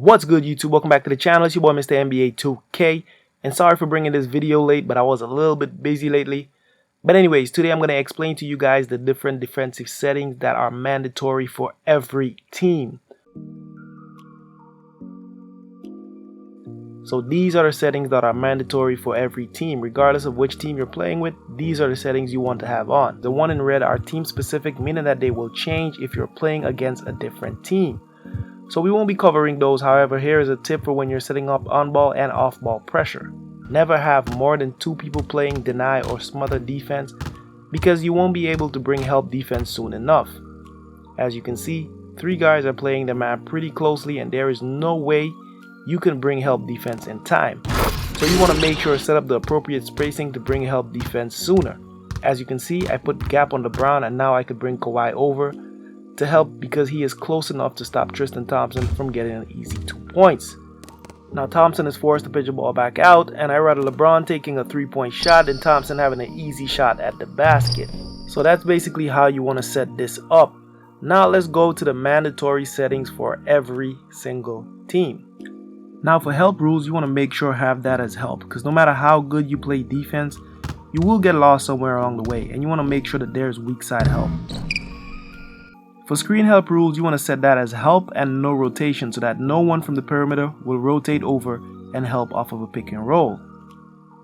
What's good, YouTube? Welcome back to the channel. It's your boy Mr. NBA 2K, and sorry for bringing this video late, but I was a little bit busy lately. But anyways, today I'm going to explain to you guys the different defensive settings that are mandatory for every team. So these are the settings that are mandatory for every team. Regardless of which team you're playing with, these are the settings you want to have on. The one in red are team specific, meaning that they will change if you're playing against a different team. So we won't be covering those. However, here is a tip for when you're setting up on-ball and off-ball pressure. Never have more than 2 people playing deny or smother defense, because you won't be able to bring help defense soon enough. As you can see, 3 guys are playing the map pretty closely, and there is no way you can bring help defense in time. So you want to make sure to set up the appropriate spacing to bring help defense sooner. As you can see, I put gap on the brown, and now I could bring Kawhi over to help because he is close enough to stop Tristan Thompson from getting an easy 2 points. Now Thompson is forced to pitch the ball back out, and I rather LeBron taking a 3-point shot than Thompson having an easy shot at the basket. So that's basically how you want to set this up. Now let's go to the mandatory settings for every single team. Now for help rules, you want to make sure have that as help, because no matter how good you play defense, you will get lost somewhere along the way, and you want to make sure that there's weak side help. For screen help rules, you want to set that as help and no rotation so that no one from the perimeter will rotate over and help off of a pick and roll.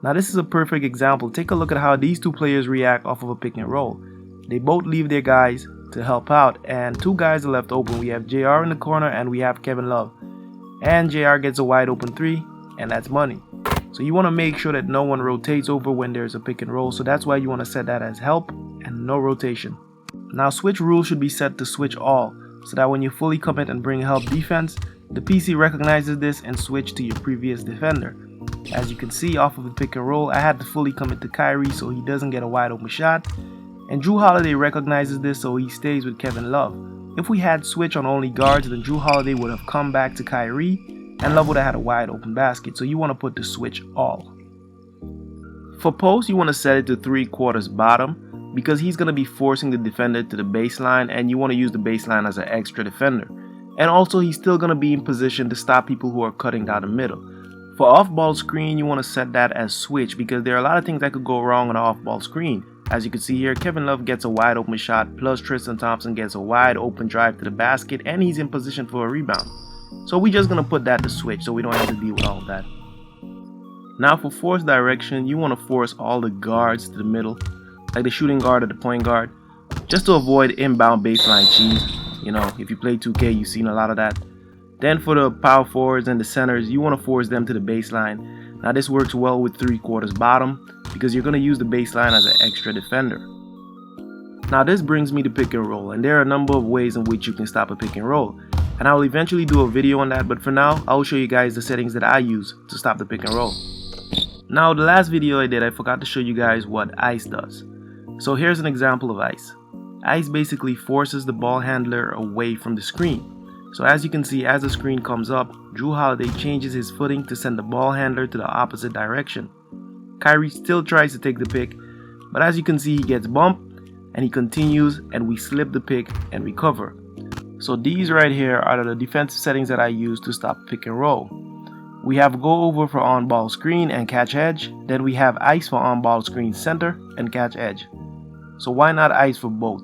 Now this is a perfect example. Take a look at how these 2 players react off of a pick and roll. They both leave their guys to help out, and 2 guys are left open. We have JR in the corner and we have Kevin Love. And JR gets a wide open 3, and that's money. So you want to make sure that no one rotates over when there's a pick and roll. So that's why you want to set that as help and no rotation. Now switch rules should be set to switch all, so that when you fully commit and bring help defense, the PC recognizes this and switch to your previous defender. As you can see off of the pick and roll, I had to fully commit to Kyrie so he doesn't get a wide open shot, and Drew Holiday recognizes this so he stays with Kevin Love. If we had switch on only guards, then Drew Holiday would have come back to Kyrie and Love would have had a wide open basket, so you want to put the switch all. For post, you want to set it to 3/4 bottom, because he's going to be forcing the defender to the baseline, and you want to use the baseline as an extra defender. And also he's still going to be in position to stop people who are cutting down the middle. For off-ball screen, you want to set that as switch, because there are a lot of things that could go wrong on an off-ball screen. As you can see here, Kevin Love gets a wide open shot, plus Tristan Thompson gets a wide open drive to the basket, and he's in position for a rebound. So we're just going to put that to switch so we don't have to deal with all of that. Now for force direction, you want to force all the guards to the middle, like the shooting guard or the point guard, just to avoid inbound baseline cheese. You know, if you play 2K, you've seen a lot of that. Then for the power forwards and the centers, you want to force them to the baseline. Now this works well with 3/4 bottom, because you're going to use the baseline as an extra defender. Now this brings me to pick and roll, and there are a number of ways in which you can stop a pick and roll, and I will eventually do a video on that, but for now I will show you guys the settings that I use to stop the pick and roll. Now the last video I did, I forgot to show you guys what ice does. So here's an example of ice. Ice basically forces the ball handler away from the screen. So as you can see, as the screen comes up, Drew Holiday changes his footing to send the ball handler to the opposite direction. Kyrie still tries to take the pick, but as you can see, he gets bumped and he continues, and we slip the pick and recover. So these right here are the defensive settings that I use to stop pick and roll. We have go over for on-ball screen and catch edge. Then we have ice for on-ball screen center and catch edge. So why not ice for both?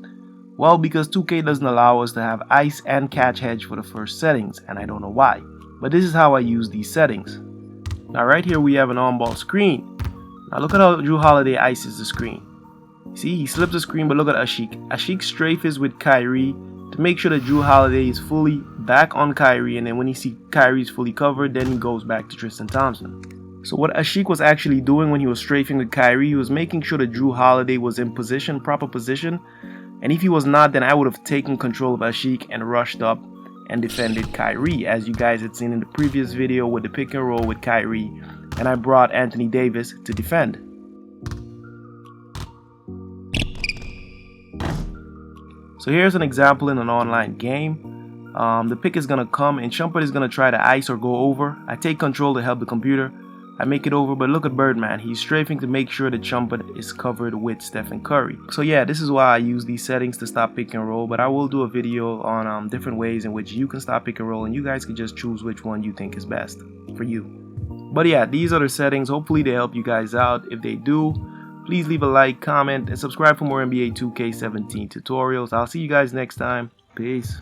Well, because 2K doesn't allow us to have ice and catch edge for the first settings, and I don't know why. But this is how I use these settings. Now right here we have an on-ball screen. Now look at how Drew Holiday ices the screen. See, he slips the screen, but look at Ashik. Ashik strafes with Kyrie to make sure that Drew Holiday is fully back on Kyrie, and then when he sees Kyrie is fully covered, then he goes back to Tristan Thompson. So what Ashik was actually doing when he was strafing with Kyrie, he was making sure that Drew Holiday was in position, proper position, and if he was not, then I would have taken control of Ashik and rushed up and defended Kyrie, as you guys had seen in the previous video with the pick and roll with Kyrie, and I brought Anthony Davis to defend. So here's an example in an online game. The pick is going to come and Shumpert is going to try to ice or go over. I take control to help the computer. I make it over, but look at Birdman. He's strafing to make sure the jumper is covered with Stephen Curry. So yeah, this is why I use these settings to stop pick and roll, but I will do a video on different ways in which you can stop pick and roll, and you guys can just choose which one you think is best for you. But yeah, these are the settings. Hopefully they help you guys out. If they do, please leave a like, comment, and subscribe for more NBA 2K17 tutorials. I'll see you guys next time. Peace.